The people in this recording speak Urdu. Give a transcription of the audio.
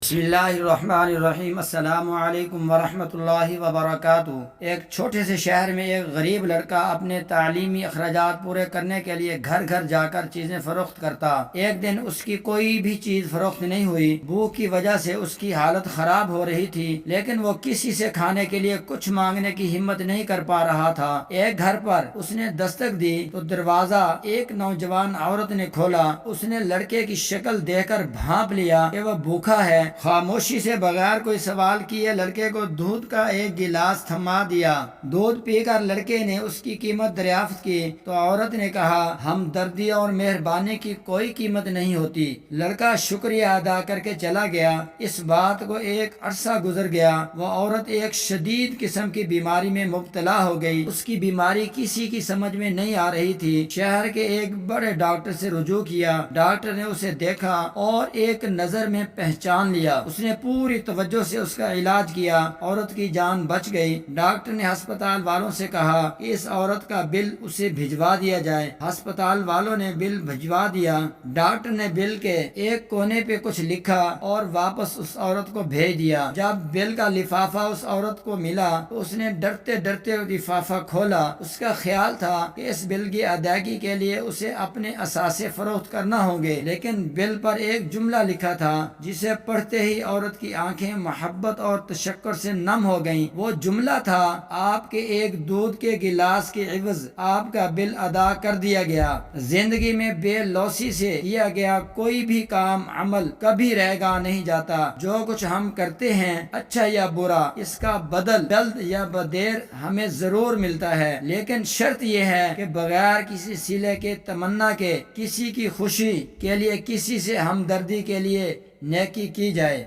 بسم اللہ الرحمن الرحیم۔ السلام علیکم ورحمۃ اللہ وبرکاتہ۔ ایک چھوٹے سے شہر میں ایک غریب لڑکا اپنے تعلیمی اخراجات پورے کرنے کے لیے گھر گھر جا کر چیزیں فروخت کرتا۔ ایک دن اس کی کوئی بھی چیز فروخت نہیں ہوئی۔ بھوک کی وجہ سے اس کی حالت خراب ہو رہی تھی، لیکن وہ کسی سے کھانے کے لیے کچھ مانگنے کی ہمت نہیں کر پا رہا تھا۔ ایک گھر پر اس نے دستک دی تو دروازہ ایک نوجوان عورت نے کھولا۔ اس نے لڑکے کی شکل دیکھ کر بھانپ لیا کہ وہ بھوکا ہے۔ خاموشی سے بغیر کوئی سوال کیے لڑکے کو دودھ کا ایک گلاس تھما دیا۔ دودھ پی کر لڑکے نے اس کی قیمت دریافت کی تو عورت نے کہا، ہمدردی اور مہربانی کی کوئی قیمت نہیں ہوتی۔ لڑکا شکریہ ادا کر کے چلا گیا۔ اس بات کو ایک عرصہ گزر گیا۔ وہ عورت ایک شدید قسم کی بیماری میں مبتلا ہو گئی۔ اس کی بیماری کسی کی سمجھ میں نہیں آ رہی تھی۔ شہر کے ایک بڑے ڈاکٹر سے رجوع کیا۔ ڈاکٹر نے اسے دیکھا اور ایک نظر میں پہچان لیا۔ اس نے پوری توجہ سے اس کا علاج کیا۔ عورت کی جان بچ گئی۔ ڈاکٹر نے ہسپتال والوں سے کہا کہ اس عورت کا بل اسے بھجوا دیا جائے۔ ہسپتال والوں نے بل بھجوا دیا۔ ڈاکٹر نے بل کے ایک کونے پہ کچھ لکھا اور واپس اس عورت کو بھیج دیا۔ جب بل کا لفافہ اس عورت کو ملا تو اس نے ڈرتے ڈرتے لفافہ کھولا۔ اس کا خیال تھا کہ اس بل کی ادائیگی کے لیے اسے اپنے اثاثے فروخت کرنا ہوں گے، لیکن بل پر ایک جملہ لکھا تھا جسے پڑھتے ہی عورت کی آنکھیں محبت اور تشکر سے نم ہو گئیں۔ وہ جملہ تھا، آپ کے ایک دودھ کے گلاس کے عوض آپ کا بل ادا کر دیا گیا۔ زندگی میں بے لوثی سے کیا گیا کوئی بھی کام عمل کبھی رہگا نہیں جاتا۔ جو کچھ ہم کرتے ہیں اچھا یا برا، اس کا بدل جلد یا بدیر ہمیں ضرور ملتا ہے، لیکن شرط یہ ہے کہ بغیر کسی صلے کے تمنا کے، کسی کی خوشی کے لیے، کسی سے ہمدردی کے لیے نیکی کی جائے۔